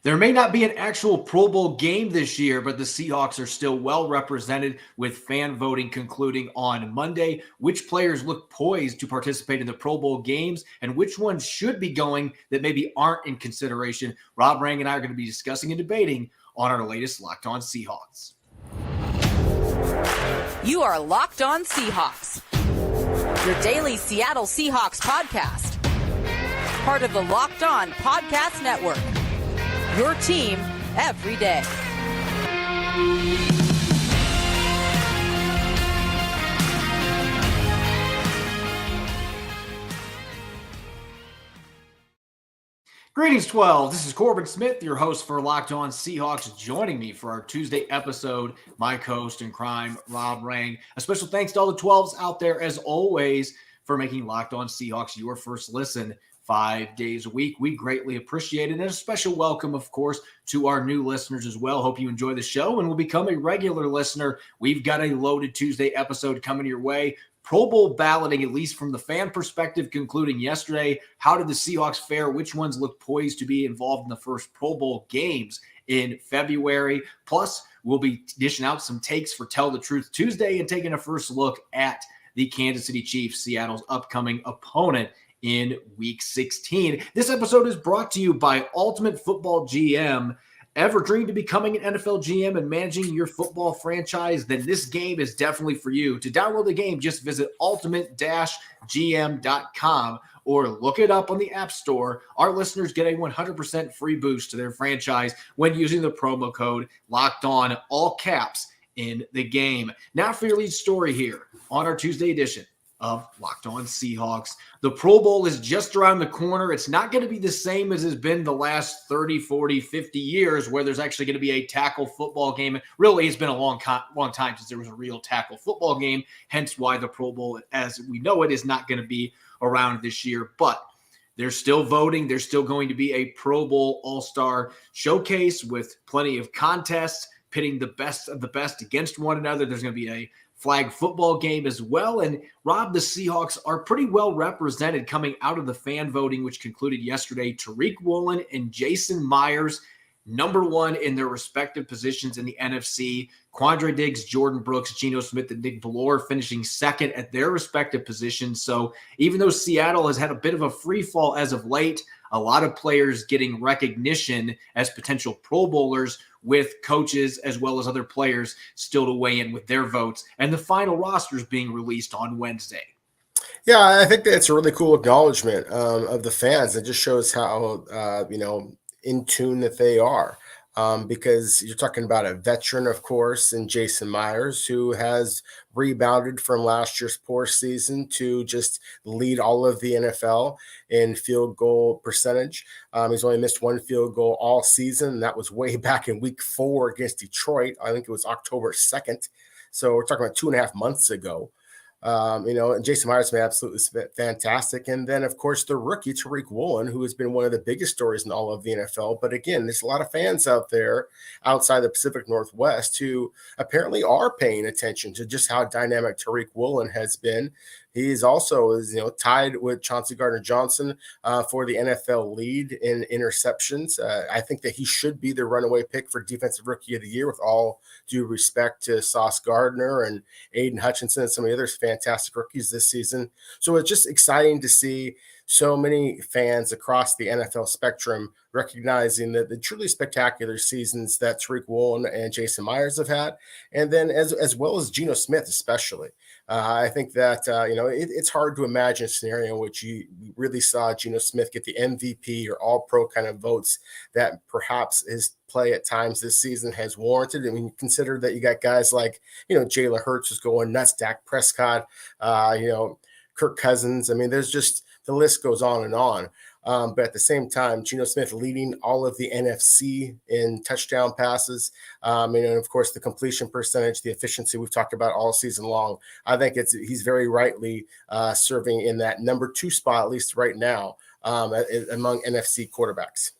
There may not be an actual Pro Bowl game this year, but the Seahawks are still well represented with fan voting concluding on Monday. Which players look poised to participate in the Pro Bowl games and which ones should be going that maybe aren't in consideration? Rob Rang and I are going to be discussing and debating on our latest Locked On Seahawks. You are Locked On Seahawks, your daily Seattle Seahawks podcast. Part of the Locked On Podcast Network. Your team every day. Greetings, 12. This is Corbin Smith, your host for Locked On Seahawks. Joining me for our Tuesday episode, my co-host in crime, Rob Rang. A special thanks to all the 12s out there, as always, for making Locked On Seahawks your first listen 5 days a week. We greatly appreciate it. And a special welcome, of course, to our new listeners as well. Hope you enjoy the show and will become a regular listener. We've got a loaded Tuesday episode coming your way. Pro Bowl balloting, at least from the fan perspective, concluding yesterday. How did the Seahawks fare? Which ones look poised to be involved in the first Pro Bowl games in February? Plus, we'll be dishing out some takes for Tell the Truth Tuesday and taking a first look at the Kansas City Chiefs, Seattle's upcoming opponent in Week 16. This episode is brought to you by Ultimate Football GM. Ever dreamed of becoming an NFL GM and managing your football franchise? Then this game is definitely for you. To download the game, just visit ultimate-gm.com or look it up on the App Store. Our listeners get a 100% free boost to their franchise when using the promo code LOCKEDON, all caps, in the game. Now for your lead story here on our Tuesday edition of Locked On Seahawks. The Pro Bowl is just around the corner. It's not going to be the same as it's been the last 30, 40, 50 years where there's actually going to be a tackle football game. Really, it's been a long time since there was a real tackle football game, hence why the Pro Bowl, as we know it, is not going to be around this year. But there's still voting. There's still going to be a Pro Bowl All-Star showcase with plenty of contests, pitting the best of the best against one another. There's going to be a flag football game as well. And Rob, the Seahawks are pretty well represented coming out of the fan voting, which concluded yesterday. Tariq Woolen and Jason Myers, number one in their respective positions in the NFC. Quandre Diggs, Jordan Brooks, Geno Smith, and Nick Ballore finishing second at their respective positions. So even though Seattle has had a bit of a free fall as of late, a lot of players getting recognition as potential Pro Bowlers, with coaches as well as other players still to weigh in with their votes, and the final rosters being released on Wednesday. Yeah, I think that's a really cool acknowledgement of the fans. It just shows how, in tune that they are. Because you're talking about a veteran, of course, in Jason Myers, who has rebounded from last year's poor season to just lead all of the NFL in field goal percentage. He's only missed one field goal all season, and that was way back in Week 4 against Detroit. I think it was October 2nd. So we're talking about 2.5 months ago. And Jason Myers has been absolutely fantastic. And then, of course, the rookie, Tariq Woolen, who has been one of the biggest stories in all of the NFL. But again, there's a lot of fans out there outside the Pacific Northwest who apparently are paying attention to just how dynamic Tariq Woolen has been. He's also, tied with Chauncey Gardner-Johnson for the NFL lead in interceptions. I think that he should be the runaway pick for Defensive Rookie of the Year, with all due respect to Sauce Gardner and Aiden Hutchinson and some of the other fantastic rookies this season. So it's just exciting to see so many fans across the NFL spectrum recognizing the truly spectacular seasons that Tariq Woolen and Jason Myers have had, and then as well as Geno Smith especially. I think that, it's hard to imagine a scenario in which you really saw Geno Smith get the MVP or all-pro kind of votes that perhaps his play at times this season has warranted. I mean, consider that you got guys like, Jalen Hurts was going nuts, Dak Prescott, Kirk Cousins. I mean, there's just, the list goes on and on. But at the same time, Geno Smith leading all of the NFC in touchdown passes. And of course, the completion percentage, the efficiency we've talked about all season long. I think he's very rightly serving in that number 2 spot, at least right now, among NFC quarterbacks.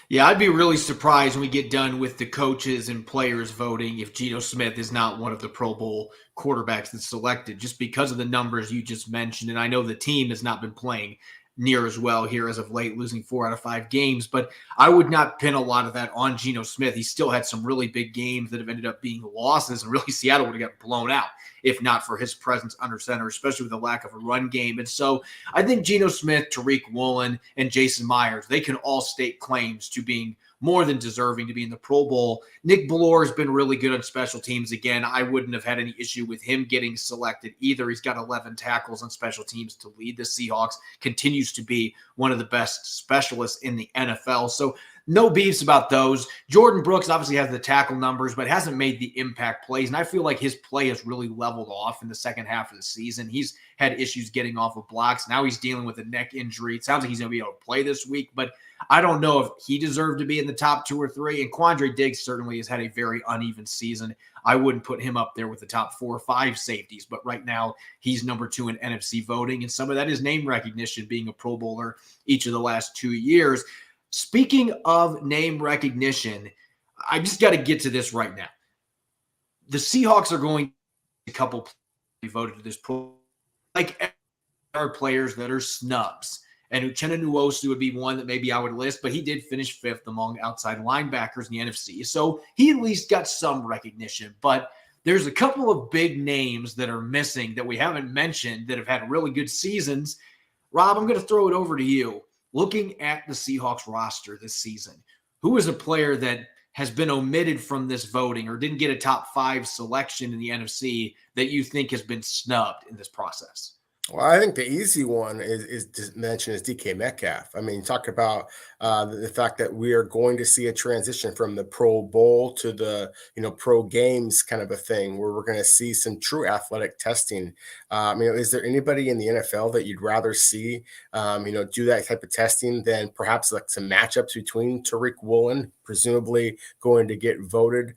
Yeah, I'd be really surprised when we get done with the coaches and players voting if Geno Smith is not one of the Pro Bowl quarterbacks that's selected, just because of the numbers you just mentioned. And I know the team has not been playing near as well here as of late, losing 4 out of 5 games. But I would not pin a lot of that on Geno Smith. He still had some really big games that have ended up being losses, and really Seattle would have got blown out if not for his presence under center, especially with the lack of a run game. And so I think Geno Smith, Tariq Woolen, and Jason Myers, they can all stake claims to being more than deserving to be in the Pro Bowl. Nick Bellore has been really good on special teams. Again, I wouldn't have had any issue with him getting selected either. He's got 11 tackles on special teams to lead the Seahawks, continues to be one of the best specialists in the NFL. So no beefs about those. Jordan Brooks obviously has the tackle numbers, but hasn't made the impact plays. And I feel like his play has really leveled off in the second half of the season. He's had issues getting off of blocks. Now he's dealing with a neck injury. It sounds like he's going to be able to play this week, but I don't know if he deserved to be in the top 2 or 3. And Quandre Diggs certainly has had a very uneven season. I wouldn't put him up there with the top 4 or 5 safeties, but right now he's number 2 in NFC voting. And some of that is name recognition, being a Pro Bowler each of the last 2 years. Speaking of name recognition, I just got to get to this right now. The Seahawks are going a couple voted to this Pro, like are players that are snubs. And Uchenna Nwosu would be one that maybe I would list, but he did finish 5th among outside linebackers in the NFC. So he at least got some recognition. But there's a couple of big names that are missing that we haven't mentioned that have had really good seasons. Rob, I'm going to throw it over to you. Looking at the Seahawks roster this season, who is a player that has been omitted from this voting or didn't get a top 5 selection in the NFC that you think has been snubbed in this process? Well, I think the easy one is to mention is DK Metcalf. I mean, talk about the fact that we are going to see a transition from the Pro Bowl to the pro games kind of a thing, where we're going to see some true athletic testing. Is there anybody in the NFL that you'd rather see, do that type of testing than perhaps like some matchups between Tariq Woolen, presumably going to get voted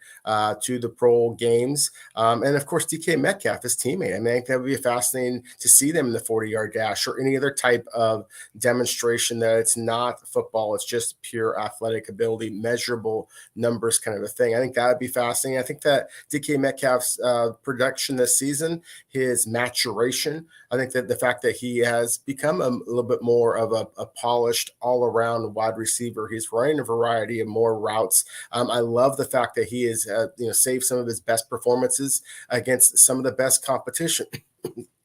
to the pro games, and of course DK Metcalf, his teammate. I mean, I think that would be fascinating to see them in the 40-yard dash or any other type of demonstration that it's not football, it's just pure athletic ability, measurable numbers kind of a thing. I think that would be fascinating. I think that DK Metcalf's production this season, his maturation, I think that the fact that he has become a little bit more of a polished all-around wide receiver, he's running a variety of more routes. I love the fact that he is saved some of his best performances against some of the best competition.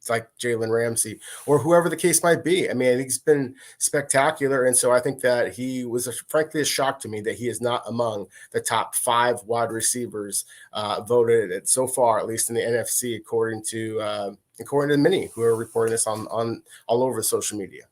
Like Jalen Ramsey or whoever the case might be. I mean, I think he's been spectacular. And so I think that he was frankly a shock to me that he is not among the top 5 wide receivers voted so far, at least in the NFC, according to many who are reporting this on all over social media.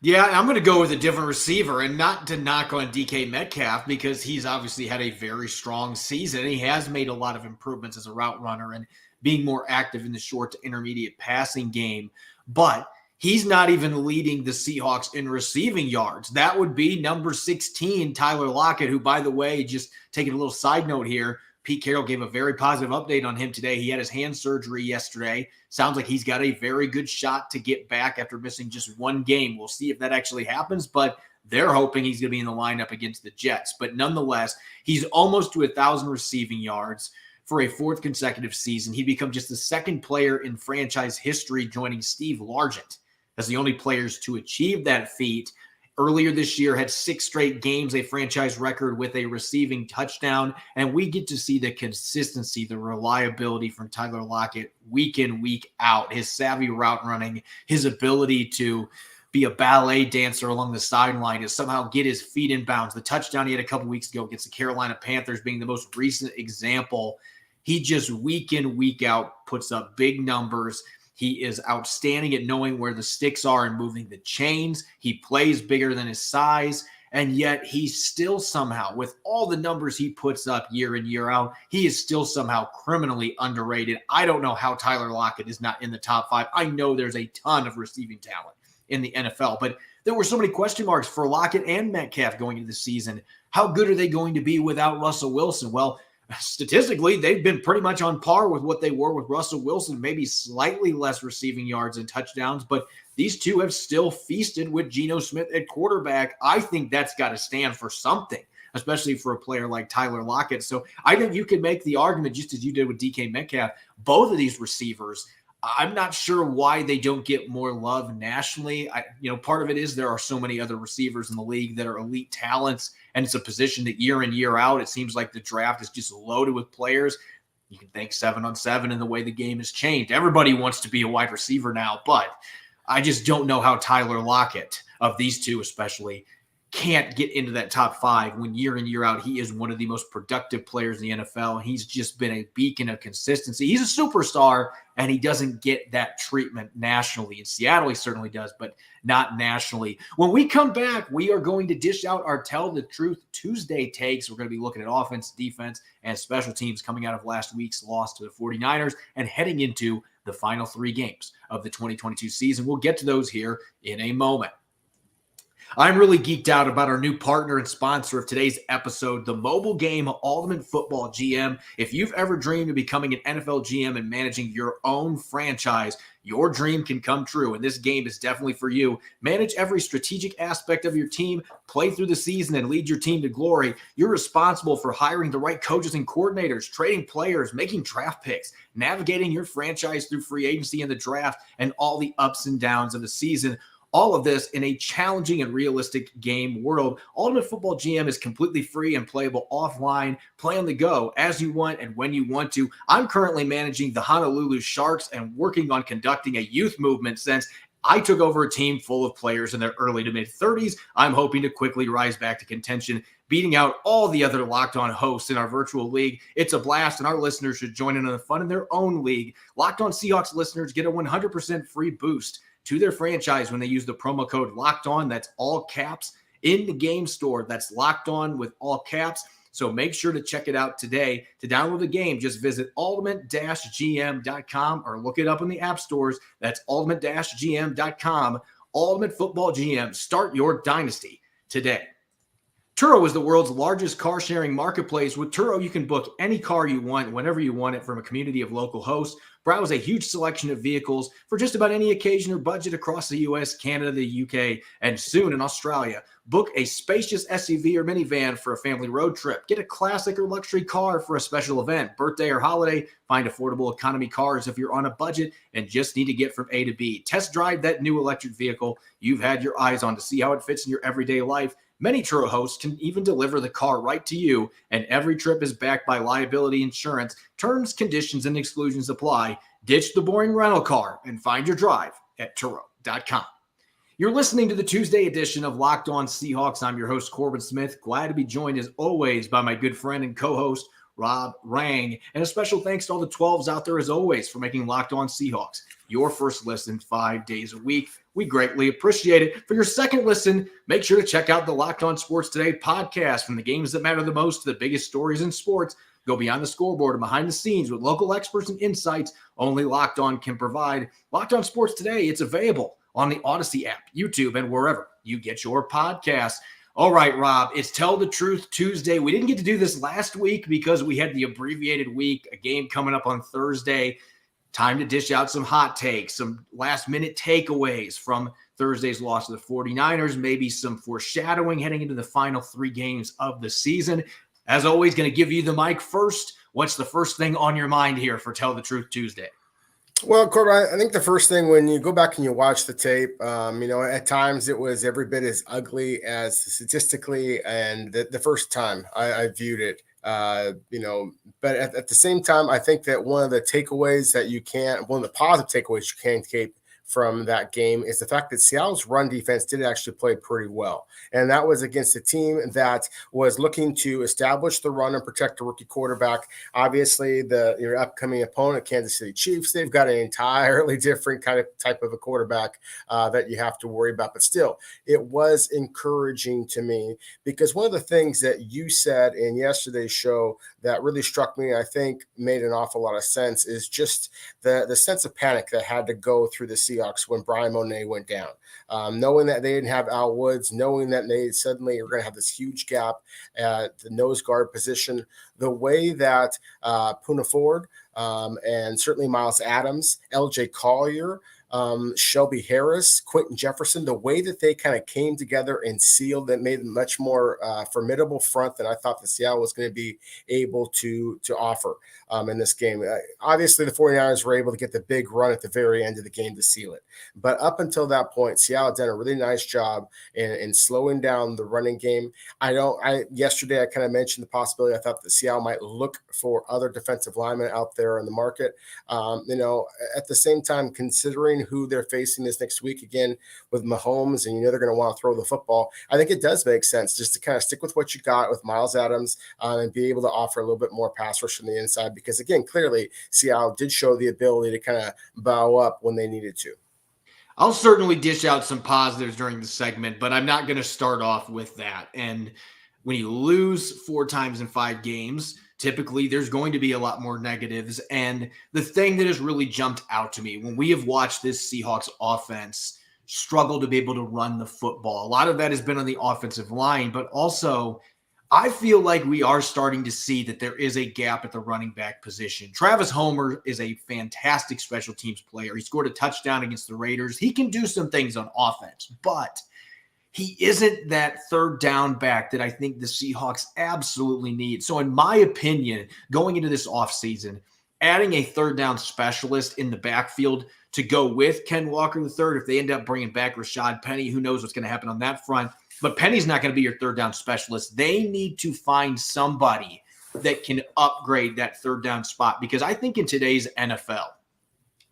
Yeah, I'm going to go with a different receiver, and not to knock on DK Metcalf because he's obviously had a very strong season. He has made a lot of improvements as a route runner and being more active in the short to intermediate passing game, but he's not even leading the Seahawks in receiving yards. That would be number 16, Tyler Lockett, who, by the way, just taking a little side note here, Pete Carroll gave a very positive update on him today. He had his hand surgery yesterday. Sounds like he's got a very good shot to get back after missing just 1 game. We'll see if that actually happens, but they're hoping he's going to be in the lineup against the Jets. But nonetheless, he's almost to 1,000 receiving yards for a 4th consecutive season. He'd become just the 2nd player in franchise history, joining Steve Largent as the only players to achieve that feat. Earlier this year, had 6 straight games, a franchise record with a receiving touchdown. And we get to see the consistency, the reliability from Tyler Lockett week in, week out, his savvy route running, his ability to be a ballet dancer along the sideline, to somehow get his feet in bounds. The touchdown he had a couple weeks ago against the Carolina Panthers being the most recent example. He just week in, week out puts up big numbers. He is outstanding at knowing where the sticks are and moving the chains. He plays bigger than his size, and yet he's still somehow, with all the numbers he puts up year in, year out, he is still somehow criminally underrated. I don't know how Tyler Lockett is not in the top 5. I know there's a ton of receiving talent in the NFL, but there were so many question marks for Lockett and Metcalf going into the season. How good are they going to be without Russell Wilson? Well, statistically, they've been pretty much on par with what they were with Russell Wilson, maybe slightly less receiving yards and touchdowns, but these two have still feasted with Geno Smith at quarterback. I think that's got to stand for something, especially for a player like Tyler Lockett. So I think you could make the argument, just as you did with DK Metcalf, both of these receivers, I'm not sure why they don't get more love nationally. Part of it is there are so many other receivers in the league that are elite talents, and it's a position that year in, year out, it seems like the draft is just loaded with players. You can thank 7-on-7 and the way the game has changed. Everybody wants to be a wide receiver now, but I just don't know how Tyler Lockett, of these two especially, can't get into that top 5 when year in, year out, he is one of the most productive players in the NFL. He's just been a beacon of consistency. He's a superstar, and he doesn't get that treatment nationally. In Seattle, he certainly does, but not nationally. When we come back, we are going to dish out our Tell the Truth Tuesday takes. We're going to be looking at offense, defense, and special teams coming out of last week's loss to the 49ers and heading into the final 3 games of the 2022 season. We'll get to those here in a moment. I'm really geeked out about our new partner and sponsor of today's episode, the mobile game Ultimate Football GM. If you've ever dreamed of becoming an NFL GM and managing your own franchise, your dream can come true, and this game is definitely for you. Manage every strategic aspect of your team, play through the season, and lead your team to glory. You're responsible for hiring the right coaches and coordinators, trading players, making draft picks, navigating your franchise through free agency and the draft, and all the ups and downs of the season. All of this in a challenging and realistic game world. Ultimate Football GM is completely free and playable offline. Play on the go as you want and when you want to. I'm currently managing the Honolulu Sharks and working on conducting a youth movement since I took over a team full of players in their early to mid-30s. I'm hoping to quickly rise back to contention, beating out all the other Locked On hosts in our virtual league. It's a blast, and our listeners should join in on the fun in their own league. Locked On Seahawks listeners get a 100% free boost to their franchise when they use the promo code Locked On. That's all caps in the game store. That's Locked On with all caps. So make sure to check it out today. To download the game, just visit ultimate-gm.com or look it up in the app stores. That's ultimate-gm.com. Ultimate Football GM. Start your dynasty today. Turo is the world's largest car-sharing marketplace. With Turo, you can book any car you want, whenever you want it, from a community of local hosts. Browse a huge selection of vehicles for just about any occasion or budget across the U.S., Canada, the UK, and soon in Australia. Book a spacious SUV or minivan for a family road trip. Get a classic or luxury car for a special event, birthday, or holiday. Find affordable economy cars if you're on a budget and just need to get from A to B. Test drive that new electric vehicle you've had your eyes on to see how it fits in your everyday life. Many Turo hosts can even deliver the car right to you, and every trip is backed by liability insurance. Terms, conditions, and exclusions apply. Ditch the boring rental car and find your drive at Turo.com. You're listening to the Tuesday edition of Locked On Seahawks. I'm your host, Corbin Smith. Glad to be joined, as always, by my good friend and co-host, Rob Rang. And a special thanks to all the 12s out there, as always, for making Locked On Seahawks your first listen 5 days a week. We greatly appreciate it. For your second listen, make sure to check out the Locked On Sports Today podcast. From the games that matter the most to the biggest stories in sports, go beyond the scoreboard and behind the scenes with local experts and insights only Locked On can provide. Locked On Sports Today, it's available on the Odyssey app, YouTube, and wherever you get your podcasts. All right, Rob, it's Tell the Truth Tuesday. We didn't get to do this last week because we had the abbreviated week, a game coming up on Thursday. Time to dish out some hot takes, some last-minute takeaways from Thursday's loss to the 49ers, maybe some foreshadowing heading into the final 3 games of the season. As always, going to give you the mic first. What's the first thing on your mind here for Tell the Truth Tuesday? Well, Corbin, I think the first thing when you go back and you watch the tape, at times it was every bit as ugly as statistically and the first time I viewed it. But at the same time, I think that one of the positive takeaways you can take from that game is the fact that Seattle's run defense did actually play pretty well. And that was against a team that was looking to establish the run and protect the rookie quarterback. Obviously, your upcoming opponent, Kansas City Chiefs, they've got an entirely different type of a quarterback that you have to worry about. But still, it was encouraging to me because one of the things that you said in yesterday's show that really struck me, I think made an awful lot of sense, is just the sense of panic that had to go through the Seahawks when Brian Monet went down. Knowing that they didn't have Al Woods, knowing that they suddenly are going to have this huge gap at the nose guard position, the way that Poona Ford and certainly Miles Adams, LJ Collier, Shelby Harris, Quentin Jefferson, the way that they kind of came together and sealed and made a much more formidable front than I thought the Seattle was going to be able to offer in this game. Obviously, the 49ers were able to get the big run at the very end of the game to seal it. But up until that point, Seattle did a really nice job in slowing down the running game. Yesterday, I kind of mentioned the possibility. I thought that Seattle might look for other defensive linemen out there in the market. At the same time, considering who they're facing this next week again with Mahomes, and they're going to want to throw the football, I think it does make sense just to kind of stick with what you got with Miles Adams and be able to offer a little bit more pass rush from the inside. Because again, clearly Seattle did show the ability to kind of bow up when they needed to. I'll certainly dish out some positives during the segment, but I'm not going to start off with that. And when you lose 4 times in 5 games, typically there's going to be a lot more negatives. And the thing that has really jumped out to me when we have watched this Seahawks offense struggle to be able to run the football, a lot of that has been on the offensive line, but also I feel like we are starting to see that there is a gap at the running back position. Travis Homer is a fantastic special teams player. He scored a touchdown against the Raiders. He can do some things on offense, but he isn't that third down back that I think the Seahawks absolutely need. So in my opinion, going into this offseason, adding a third down specialist in the backfield to go with Ken Walker III, if they end up bringing back Rashad Penny, who knows what's going to happen on that front. But Penny's not going to be your third down specialist. They need to find somebody that can upgrade that third down spot, because I think in today's NFL,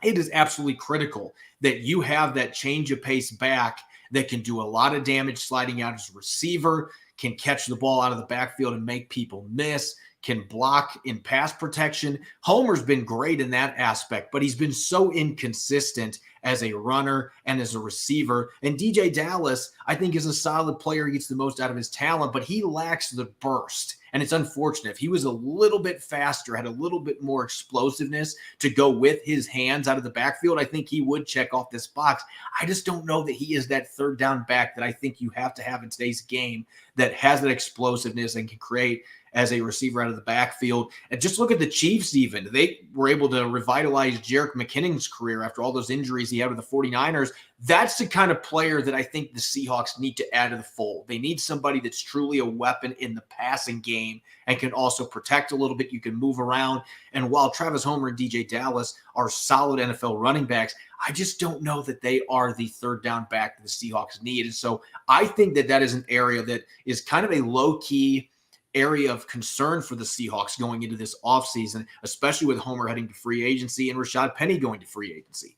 it is absolutely critical that you have that change of pace back that can do a lot of damage sliding out as a receiver, can catch the ball out of the backfield and make people miss, can block in pass protection. Homer's been great in that aspect, but he's been so inconsistent as a runner and as a receiver. And DJ Dallas, I think, is a solid player. He gets the most out of his talent, but he lacks the burst. And it's unfortunate. If he was a little bit faster, had a little bit more explosiveness to go with his hands out of the backfield, I think he would check off this box. I just don't know that he is that third down back that I think you have to have in today's game that has that explosiveness and can create as a receiver out of the backfield. And just look at the Chiefs even. They were able to revitalize Jerick McKinnon's career after all those injuries he had with the 49ers. That's the kind of player that I think the Seahawks need to add to the fold. They need somebody that's truly a weapon in the passing game and can also protect a little bit. You can move around. And while Travis Homer and DJ Dallas are solid NFL running backs, I just don't know that they are the third down back that the Seahawks need. And so I think that that is an area that is kind of a low-key area of concern for the Seahawks going into this offseason, especially with Homer heading to free agency and Rashad Penny going to free agency.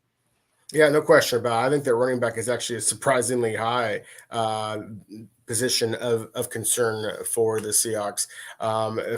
Yeah, no question about it. I think their running back is actually a surprisingly high position of concern for the Seahawks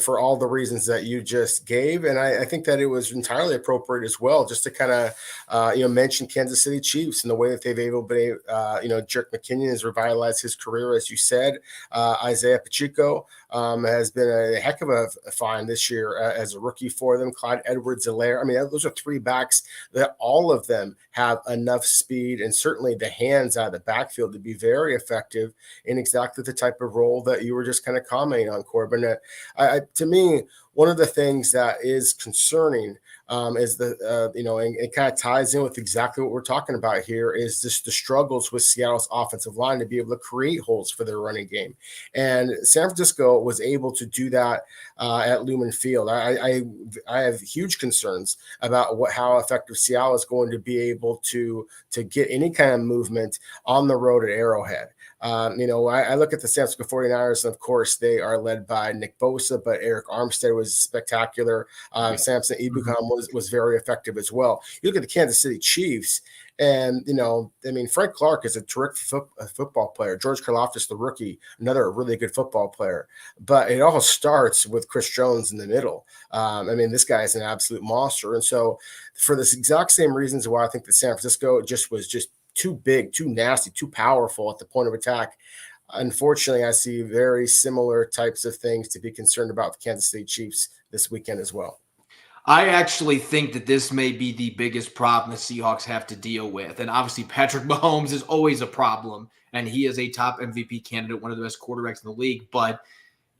for all the reasons that you just gave. And I think that it was entirely appropriate as well, just to kind of, mention Kansas City Chiefs and the way that they've able to, Jerick McKinnon has revitalized his career, as you said. Isaiah Pacheco has been a heck of a find this year as a rookie for them. Clyde Edwards-Helaire. I mean, those are 3 backs that all of them have enough speed and certainly the hands out of the backfield to be very effective in exactly the type of role that you were just kind of commenting on, Corbin. To me, one of the things that is concerning is and it kind of ties in with exactly what we're talking about here, is just the struggles with Seattle's offensive line to be able to create holes for their running game. And San Francisco was able to do that at Lumen Field. I have huge concerns about how effective Seattle is going to be able to get any kind of movement on the road at Arrowhead. I look at the San Francisco 49ers, and of course they are led by Nick Bosa, but Eric Armstead was spectacular. Samson Ebukam was very effective as well. You look at the Kansas City Chiefs, and, Frank Clark is a terrific football player. George Karlaftis, the rookie, another really good football player. But it all starts with Chris Jones in the middle. This guy is an absolute monster. And so for this exact same reasons why I think that San Francisco was too big, too nasty, too powerful at the point of attack, unfortunately, I see very similar types of things to be concerned about the Kansas City Chiefs this weekend as well. I actually think that this may be the biggest problem the Seahawks have to deal with. And obviously, Patrick Mahomes is always a problem, and he is a top MVP candidate, one of the best quarterbacks in the league. But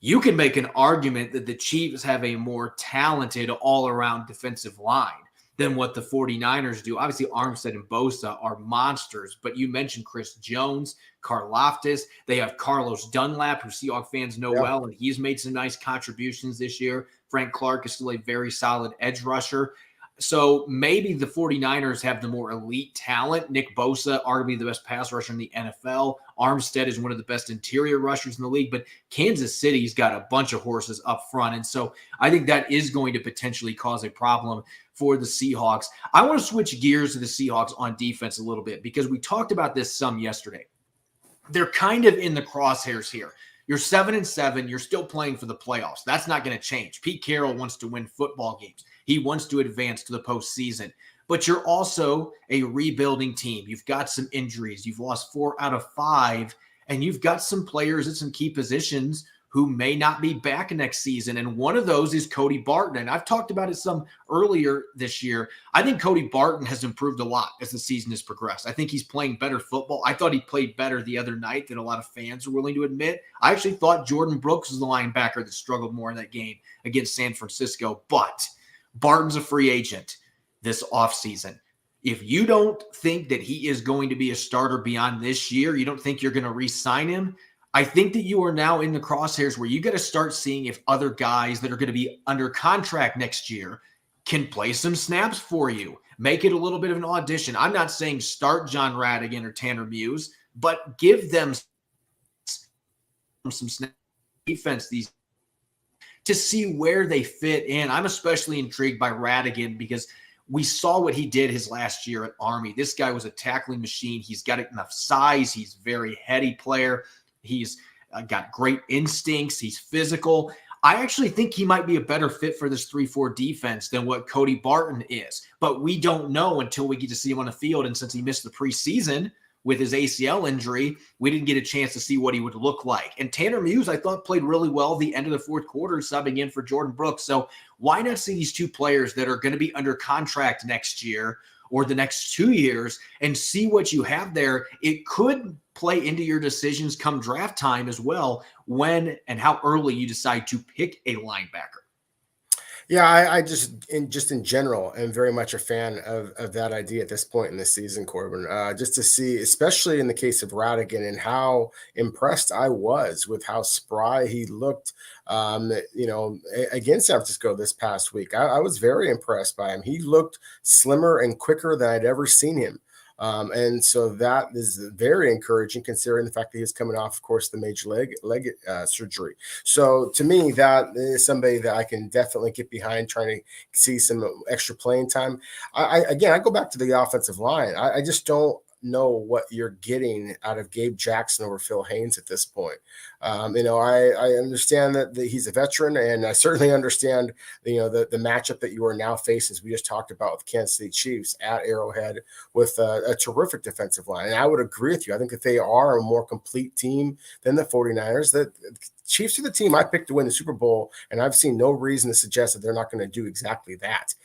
you can make an argument that the Chiefs have a more talented all-around defensive line. than what the 49ers do. Obviously, Armstead and Bosa are monsters, but you mentioned Chris Jones, Karlaftis. They have Carlos Dunlap, who Seahawks fans know well, and he's made some nice contributions this year. Frank Clark is still a very solid edge rusher. So maybe the 49ers have the more elite talent. Nick Bosa, arguably the best pass rusher in the NFL. Armstead is one of the best interior rushers in the league, but Kansas City's got a bunch of horses up front. And so I think that is going to potentially cause a problem for the Seahawks. I want to switch gears to the Seahawks on defense a little bit because we talked about this some yesterday. They're kind of in the crosshairs here. You're 7-7. You're still playing for the playoffs. That's not going to change. Pete Carroll wants to win football games. He wants to advance to the postseason. But you're also a rebuilding team. You've got some injuries. You've lost 4 out of 5. And you've got some players at some key positions who may not be back next season. And one of those is Cody Barton. And I've talked about it some earlier this year. I think Cody Barton has improved a lot as the season has progressed. I think he's playing better football. I thought he played better the other night than a lot of fans are willing to admit. I actually thought Jordan Brooks was the linebacker that struggled more in that game against San Francisco. But Barton's a free agent this offseason. If you don't think that he is going to be a starter beyond this year, you don't think you're going to re-sign him, I think that you are now in the crosshairs where you got to start seeing if other guys that are going to be under contract next year can play some snaps for you. Make it a little bit of an audition. I'm not saying start John Radigan or Tanner Muse, but give them some snap defense these to see where they fit in. I'm especially intrigued by Radigan because we saw what he did his last year at Army. This guy was a tackling machine. He's got enough size. He's a very heady player. He's got great instincts. He's physical. I actually think he might be a better fit for this 3-4 defense than what Cody Barton is. But we don't know until we get to see him on the field. And since he missed the preseason with his ACL injury, we didn't get a chance to see what he would look like. And Tanner Muse, I thought, played really well the end of the fourth quarter, subbing in for Jordan Brooks. So why not see these two players that are going to be under contract next year or the next 2 years and see what you have there? It could play into your decisions come draft time as well, when and how early you decide to pick a linebacker. Yeah, I just in general am very much a fan of that idea at this point in the season, Corbin. Just to see, especially in the case of Radigan, and how impressed I was with how spry he looked, against San Francisco this past week. I was very impressed by him. He looked slimmer and quicker than I'd ever seen him. And so that is very encouraging, considering the fact that he's coming off, of course, the major leg surgery. So to me, that is somebody that I can definitely get behind, trying to see some extra playing time. I go back to the offensive line. I just don't know what you're getting out of Gabe Jackson over Phil Haynes at this point. I understand that he's a veteran, and I certainly understand, the matchup that you are now facing, as we just talked about, with Kansas City Chiefs at Arrowhead with a terrific defensive line. And I would agree with you. I think that they are a more complete team than the 49ers. The Chiefs are the team I picked to win the Super Bowl, and I've seen no reason to suggest that they're not going to do exactly that.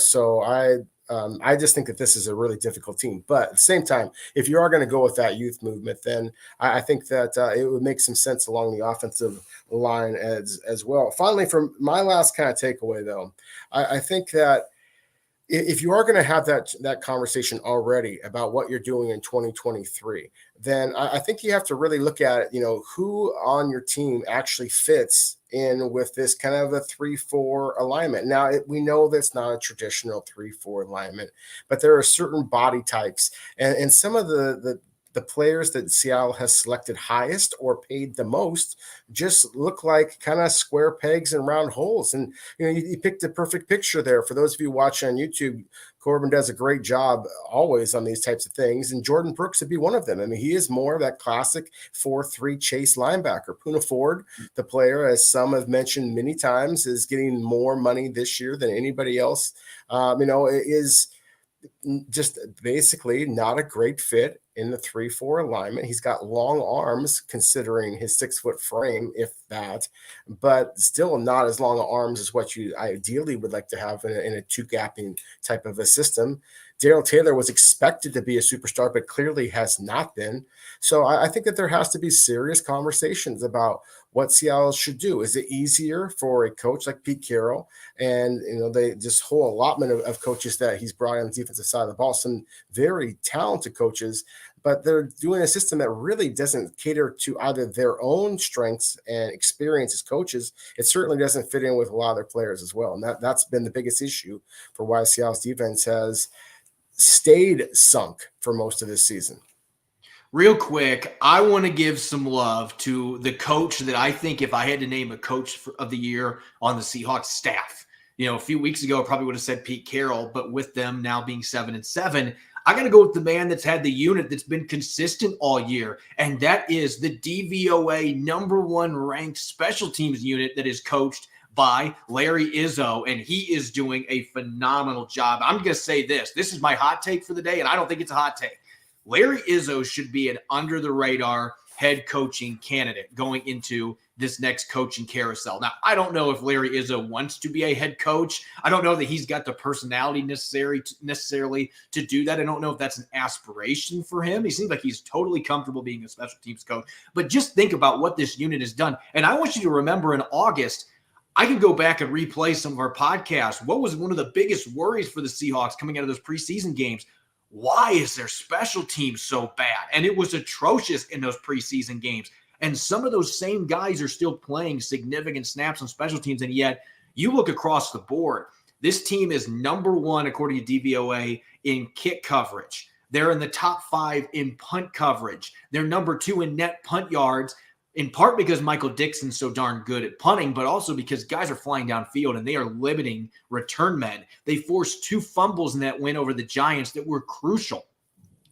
So I just think that this is a really difficult team. But at the same time, if you are going to go with that youth movement, then I think that it would make some sense along the offensive line as well. Finally, from my last kind of takeaway, though, I think that if you are going to have that conversation already about what you're doing in 2023, then I think you have to really look at, who on your team actually fits in with this kind of a 3-4 alignment. Now, we know that's not a traditional 3-4 alignment, but there are certain body types and some of the players that Seattle has selected highest or paid the most just look like kind of square pegs and round holes. And, you picked the perfect picture there. For those of you watching on YouTube, Corbin does a great job always on these types of things. And Jordan Brooks would be one of them. I mean, he is more of that classic 4-3 chase linebacker. Poona Ford, the player, as some have mentioned many times, is getting more money this year than anybody else. Is just basically not a great fit in the 3-4 alignment. He's got long arms considering his 6-foot frame, if that, but still not as long arms as what you ideally would like to have in a 2-gapping type of a system. Darrell Taylor was expected to be a superstar, but clearly has not been. So I think that there has to be serious conversations about what Seattle should do. Is it easier for a coach like Pete Carroll and, this whole allotment of coaches that he's brought on the defensive side of the ball, some very talented coaches, but they're doing a system that really doesn't cater to either their own strengths and experience as coaches. It certainly doesn't fit in with a lot of their players as well. And that's been the biggest issue for why Seattle's defense has stayed sunk for most of this season. Real quick, I want to give some love to the coach that I think, if I had to name a coach of the year on the Seahawks staff, a few weeks ago, I probably would have said Pete Carroll, but with them now being 7-7, I got to go with the man that's had the unit that's been consistent all year, and that is the DVOA #1 ranked special teams unit that is coached by Larry Izzo, and he is doing a phenomenal job. I'm going to say this. This is my hot take for the day, and I don't think it's a hot take. Larry Izzo should be an under-the-radar head coaching candidate going into this next coaching carousel. Now, I don't know if Larry Izzo wants to be a head coach. I don't know that he's got the personality necessarily to do that. I don't know if that's an aspiration for him. He seems like he's totally comfortable being a special teams coach. But just think about what this unit has done. And I want you to remember in August, I can go back and replay some of our podcasts. What was one of the biggest worries for the Seahawks coming out of those preseason games? Why is their special team so bad? And it was atrocious in those preseason games. And some of those same guys are still playing significant snaps on special teams. And yet you look across the board, this team is #1, according to DVOA, in kick coverage. They're in the top 5 in punt coverage. They're #2 in net punt yards, in part because Michael Dixon's so darn good at punting, but also because guys are flying downfield and they are limiting return men. They forced 2 fumbles in that win over the Giants that were crucial.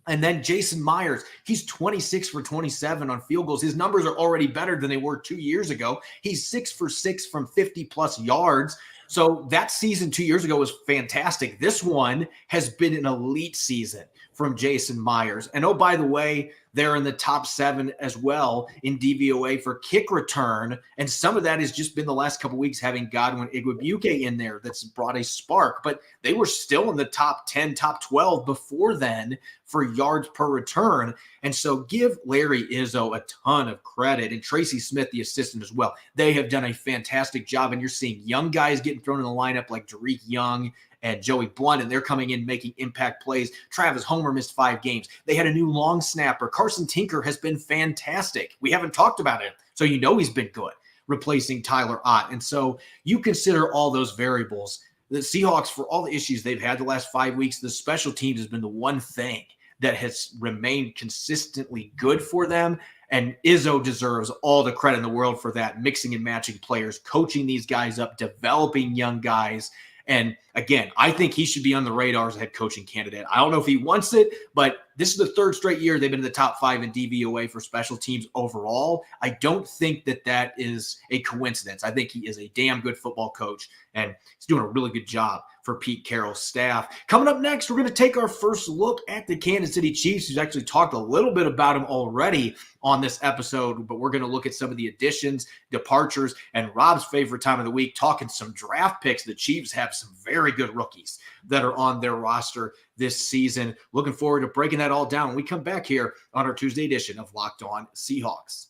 And then Jason Myers, he's 26 for 27 on field goals. His numbers are already better than they were 2 years ago. He's 6 for 6 from 50-plus yards. So that season 2 years ago was fantastic. This one has been an elite season from Jason Myers. And oh, by the way, they're in the top 7 as well in DVOA for kick return. And some of that has just been the last couple of weeks having Godwin Igwebuike in there that's brought a spark. But they were still in the top 10, top 12 before then for yards per return. And so give Larry Izzo a ton of credit, and Tracy Smith, the assistant, as well. They have done a fantastic job, and you're seeing young guys getting thrown in the lineup like Tariq Young and Joey Blunt, and they're coming in making impact plays. Travis Homer missed 5 games. They had a new long snapper. Carson Tinker has been fantastic. We haven't talked about him, so he's been good, replacing Tyler Ott. And so you consider all those variables. The Seahawks, for all the issues they've had the last 5 weeks, the special teams has been the one thing that has remained consistently good for them. And Izzo deserves all the credit in the world for that, mixing and matching players, coaching these guys up, developing young guys. And again, I think he should be on the radar as a head coaching candidate. I don't know if he wants it, but this is the 3rd straight year they've been in the top 5 in DVOA for special teams overall. I don't think that is a coincidence. I think he is a damn good football coach, and he's doing a really good job for Pete Carroll's staff. Coming up next, we're going to take our first look at the Kansas City Chiefs, who's actually talked a little bit about him already on this episode, but we're going to look at some of the additions, departures, and Rob's favorite time of the week, talking some draft picks. The Chiefs have some very good rookies that are on their roster this season. Looking forward to breaking that all down when we come back here on our Tuesday edition of Locked On Seahawks.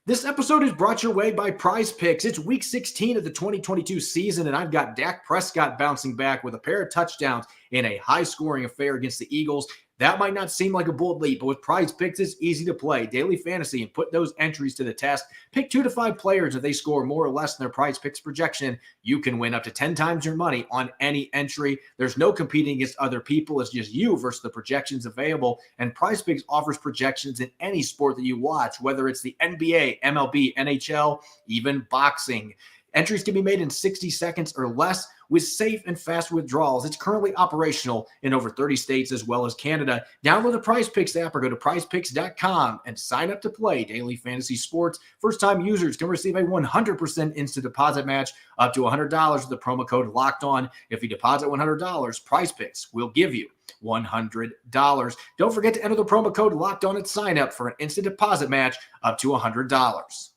This episode is brought your way by Prize Picks. It's week 16 of the 2022 season, and I've got Dak Prescott bouncing back with a pair of touchdowns in a high-scoring affair against the Eagles. That might not seem like a bold leap, but with Prize Picks, it's easy to play daily fantasy and put those entries to the test. Pick 2 to 5 players. If they score more or less than their Prize Picks projection, you can win up to 10 times your money on any entry. There's no competing against other people. It's just you versus the projections available. And Prize Picks offers projections in any sport that you watch, whether it's the NBA, MLB, NHL, even boxing. Entries can be made in 60 seconds or less with safe and fast withdrawals. It's currently operational in over 30 states as well as Canada. Download the Prize Picks app or go to prizepicks.com and sign up to play daily fantasy sports. First-time users can receive a 100% instant deposit match up to $100 with the promo code Locked On. If you deposit $100, Prize Picks will give you $100. Don't forget to enter the promo code Locked On at sign up for an instant deposit match up to $100.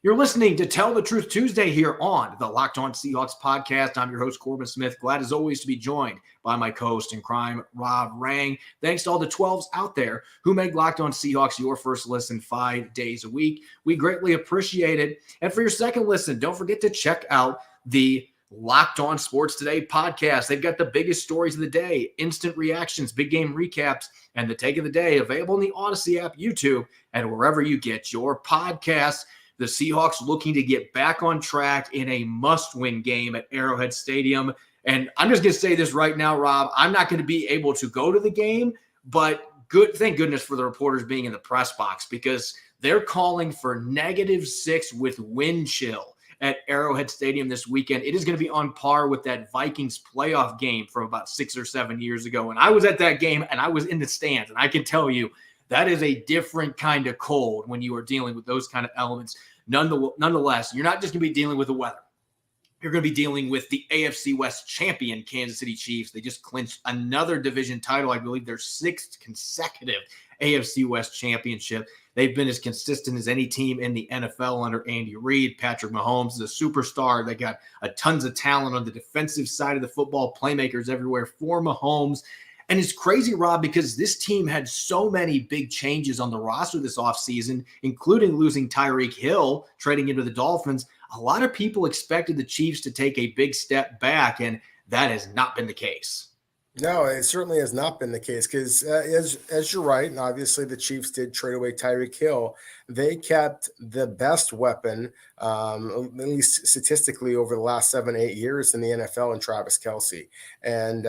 You're listening to Tell the Truth Tuesday here on the Locked On Seahawks podcast. I'm your host, Corbin Smith. Glad as always to be joined by my co-host in crime, Rob Rang. Thanks to all the 12s out there who make Locked On Seahawks your first listen 5 days a week. We greatly appreciate it. And for your second listen, don't forget to check out the Locked On Sports Today podcast. They've got the biggest stories of the day, instant reactions, big game recaps, and the take of the day available in the Odyssey app, YouTube, and wherever you get your podcasts. The Seahawks looking to get back on track in a must-win game at Arrowhead Stadium. And I'm just going to say this right now, Rob. I'm not going to be able to go to the game, but thank goodness for the reporters being in the press box because they're calling for -6 with wind chill at Arrowhead Stadium this weekend. It is going to be on par with that Vikings playoff game from about 6 or 7 years ago. And I was at that game and I was in the stands, and I can tell you, that is a different kind of cold when you are dealing with those kind of elements. Nonetheless, you're not just going to be dealing with the weather. You're going to be dealing with the AFC West champion Kansas City Chiefs. They just clinched another division title. I believe their 6th consecutive AFC West championship. They've been as consistent as any team in the NFL under Andy Reid. Patrick Mahomes is a superstar. They got tons of talent on the defensive side of the football, playmakers everywhere for Mahomes. And it's crazy, Rob, because this team had so many big changes on the roster this offseason, including losing Tariq Hill, trading into the Dolphins. A lot of people expected the Chiefs to take a big step back, and that has not been the case. No, it certainly has not been the case because as you're right, and obviously the Chiefs did trade away Tariq Hill. They kept the best weapon, at least statistically, over the last 7-8 years in the NFL in Travis Kelce. And,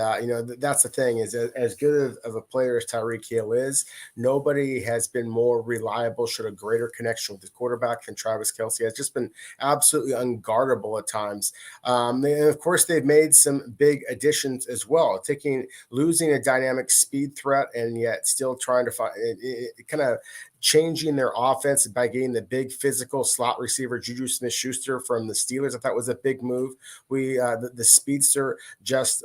that's the thing is as good of a player as Tariq Hill is, nobody has been more reliable, showed a greater connection with the quarterback than Travis Kelce. Has just been absolutely unguardable at times. And of course, they've made some big additions as well, losing a dynamic speed threat and yet still trying to find it kind of changing their offense by getting the big physical slot receiver Juju Smith-Schuster from the Steelers. I thought was a big move. The speedster just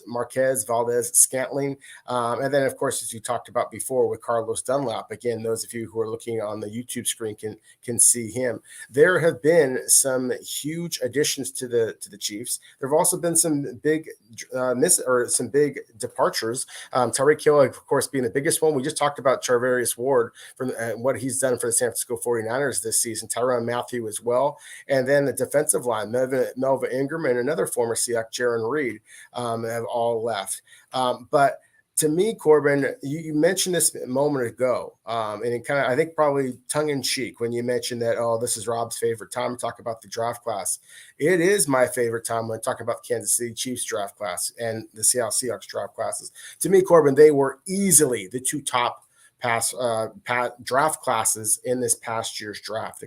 Marquez Valdez-Scantling, and then of course, as you talked about before with Carlos Dunlap. Again, those of you who are looking on the YouTube screen can see him. There have been some huge additions to the Chiefs. There have also been some big some big departures. Tariq Hill, of course, being the biggest one. We just talked about Charvarius Ward from what he's done for the San Francisco 49ers this season, Tyrann Mathieu as well. And then the defensive line, Melvin Ingram and another former Seahawk, Jaron Reed, have all left. But to me, Corbin, you mentioned this a moment ago, and it kind of, I think probably tongue-in-cheek when you mentioned that, this is Rob's favorite time to talk about the draft class. It is my favorite time when I talk about the Kansas City Chiefs draft class and the Seattle Seahawks draft classes. To me, Corbin, they were easily the two top draft classes in this past year's draft.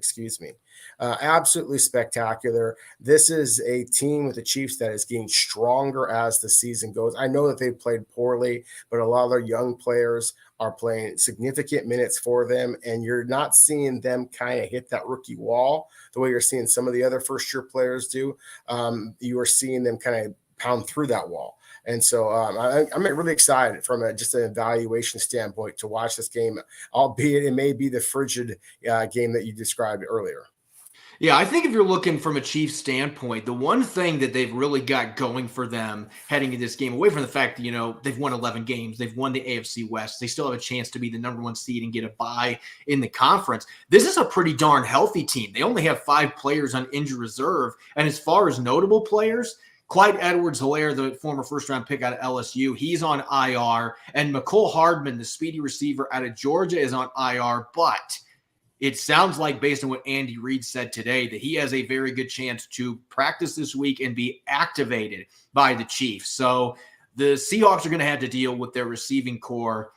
Absolutely spectacular. This is a team with the Chiefs that is getting stronger as the season goes. I know that they played poorly, but a lot of their young players are playing significant minutes for them, and you're not seeing them kind of hit that rookie wall the way you're seeing some of the other first-year players do. You are seeing them kind of pound through that wall. And so I'm really excited from just an evaluation standpoint to watch this game, albeit it may be the frigid game that you described earlier. Yeah, I think if you're looking from a Chiefs standpoint, the one thing that they've really got going for them heading into this game, away from the fact that, they've won 11 games, they've won the AFC West, they still have a chance to be the number 1 seed and get a bye in the conference. This is a pretty darn healthy team. They only have 5 players on injured reserve. And as far as notable players, Clyde Edwards-Helaire, the former first-round pick out of LSU, he's on IR. And McCole Hardman, the speedy receiver out of Georgia, is on IR. But it sounds like, based on what Andy Reid said today, that he has a very good chance to practice this week and be activated by the Chiefs. So the Seahawks are going to have to deal with their receiving core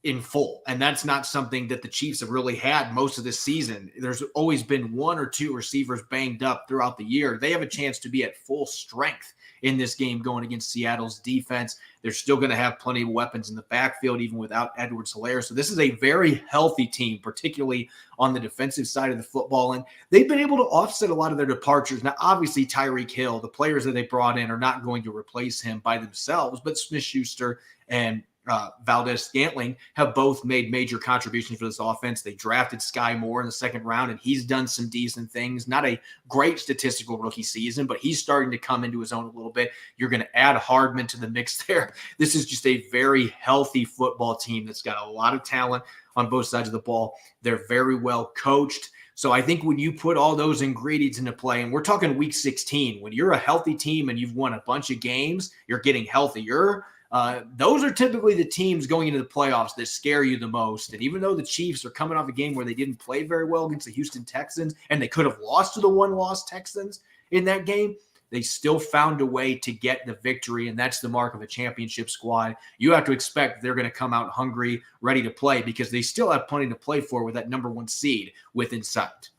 in full. And that's not something that the Chiefs have really had most of this season. There's always been 1 or 2 receivers banged up throughout the year. They have a chance to be at full strength in this game going against Seattle's defense. They're still going to have plenty of weapons in the backfield, even without Edwards-Helaire. So this is a very healthy team, particularly on the defensive side of the football. And they've been able to offset a lot of their departures. Now, obviously, Tyreek Hill, the players that they brought in are not going to replace him by themselves, but Smith-Schuster and Valdez-Scantling have both made major contributions for this offense. They drafted Sky Moore in the second round, and he's done some decent things. Not a great statistical rookie season, but he's starting to come into his own a little bit. You're going to add Hardman to the mix there. This is just a very healthy football team that's got a lot of talent on both sides of the ball. They're very well coached. So I think when you put all those ingredients into play, and we're talking week 16, when you're a healthy team and you've won a bunch of games, you're getting healthier. Those are typically the teams going into the playoffs that scare you the most. And even though the Chiefs are coming off a game where they didn't play very well against the Houston Texans, and they could have lost to the one-loss Texans in that game, they still found a way to get the victory, and that's the mark of a championship squad. You have to expect they're going to come out hungry, ready to play, because they still have plenty to play for with that number 1 seed within sight.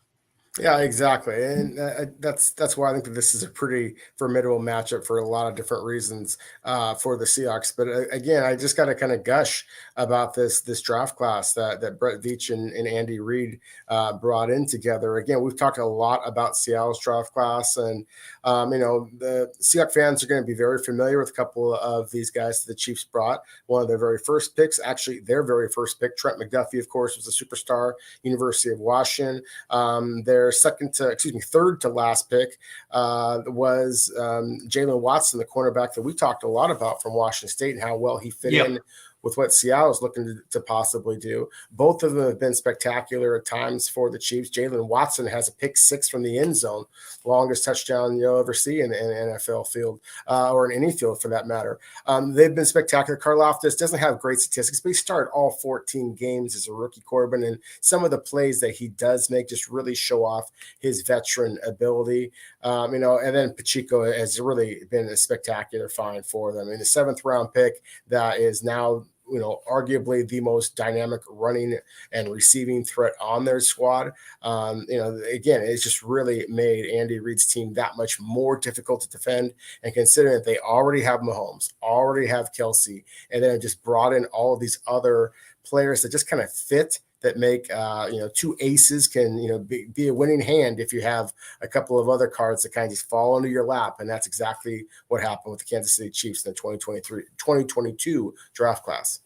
Yeah, exactly. And that's why I think that this is a pretty formidable matchup for a lot of different reasons for the Seahawks. But again, I just got to kind of gush about this draft class that Brett Veach and Andy Reid brought in together. Again, we've talked a lot about Seattle's draft class, and the Seahawks fans are going to be very familiar with a couple of these guys that the Chiefs brought. One of their very first picks, actually their very first pick, Trent McDuffie, of course, was a superstar, University of Washington. Their third to last pick was Jalen Watson, the cornerback that we talked a lot about from Washington State, and how well he fit in with what Seattle is looking to possibly do. Both of them have been spectacular at times for the Chiefs. Jalen Watson has a pick 6 from the end zone, longest touchdown you'll ever see in an NFL field or in any field for that matter. They've been spectacular. Karlaftis doesn't have great statistics, but he started all 14 games as a rookie, Corbin, and some of the plays that he does make just really show off his veteran ability. And then Pacheco has really been a spectacular find for them. In the 7th round pick that is now arguably the most dynamic running and receiving threat on their squad. Again, it's just really made Andy Reid's team that much more difficult to defend. And considering that they already have Mahomes, already have Kelsey, and then just brought in all of these other players that just kind of fit, that make, 2 aces can, be a winning hand if you have a couple of other cards that kind of just fall into your lap. And that's exactly what happened with the Kansas City Chiefs in the 2022 draft class.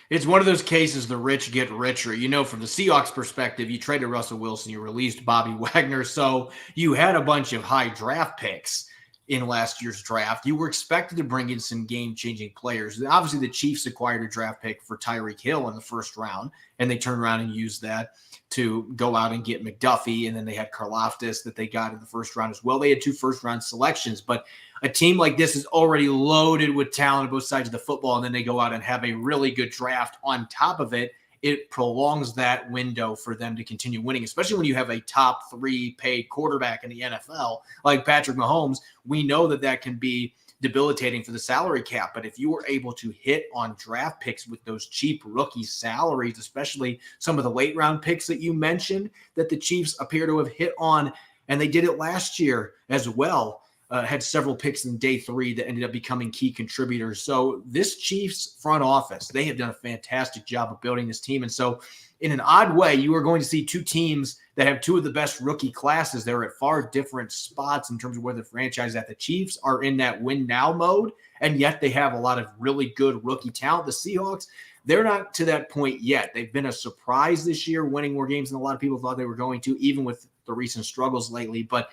It's one of those cases the rich get richer. From the Seahawks perspective, you traded Russell Wilson, you released Bobby Wagner. So you had a bunch of high draft picks in last year's draft. You were expected to bring in some game-changing players. Obviously, the Chiefs acquired a draft pick for Tyreek Hill in the first round, and they turned around and used that to go out and get McDuffie, and then they had Karlaftis that they got in the first round as well. They had 2 first-round selections, but a team like this is already loaded with talent on both sides of the football, and then they go out and have a really good draft on top of it. It prolongs that window for them to continue winning, especially when you have a top 3 paid quarterback in the NFL like Patrick Mahomes. We know that can be debilitating for the salary cap, but if you were able to hit on draft picks with those cheap rookie salaries, especially some of the late round picks that you mentioned that the Chiefs appear to have hit on, and they did it last year as well, had several picks in day 3 that ended up becoming key contributors. So this Chiefs front office, they have done a fantastic job of building this team. And so in an odd way, you are going to see 2 teams that have 2 of the best rookie classes. They're at far different spots in terms of where the franchise is at. The Chiefs are in that win now mode, and yet they have a lot of really good rookie talent. The Seahawks, they're not to that point yet. They've been a surprise this year, winning more games than a lot of people thought they were going to, even with the recent struggles lately. But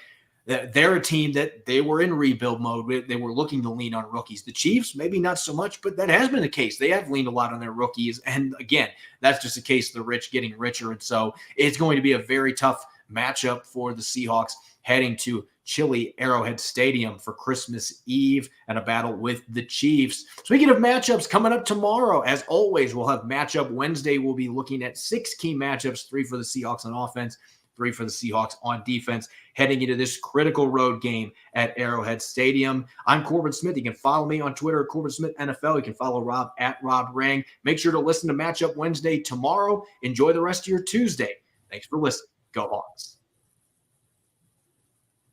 they're a team that they were in rebuild mode. They were looking to lean on rookies. The Chiefs, maybe not so much, but that has been the case. They have leaned a lot on their rookies. And again, that's just a case of the rich getting richer. And so it's going to be a very tough matchup for the Seahawks heading to chilly Arrowhead Stadium for Christmas Eve and a battle with the Chiefs. Speaking of matchups, coming up tomorrow, as always, we'll have Matchup Wednesday. We'll be looking at 6 key matchups, 3 for the Seahawks on offense, 3 for the Seahawks on defense, heading into this critical road game at Arrowhead Stadium. I'm Corbin Smith. You can follow me on Twitter at Corbin Smith NFL. You can follow Rob at Rob Rang. Make sure to listen to Matchup Wednesday tomorrow. Enjoy the rest of your Tuesday. Thanks for listening. Go Hawks.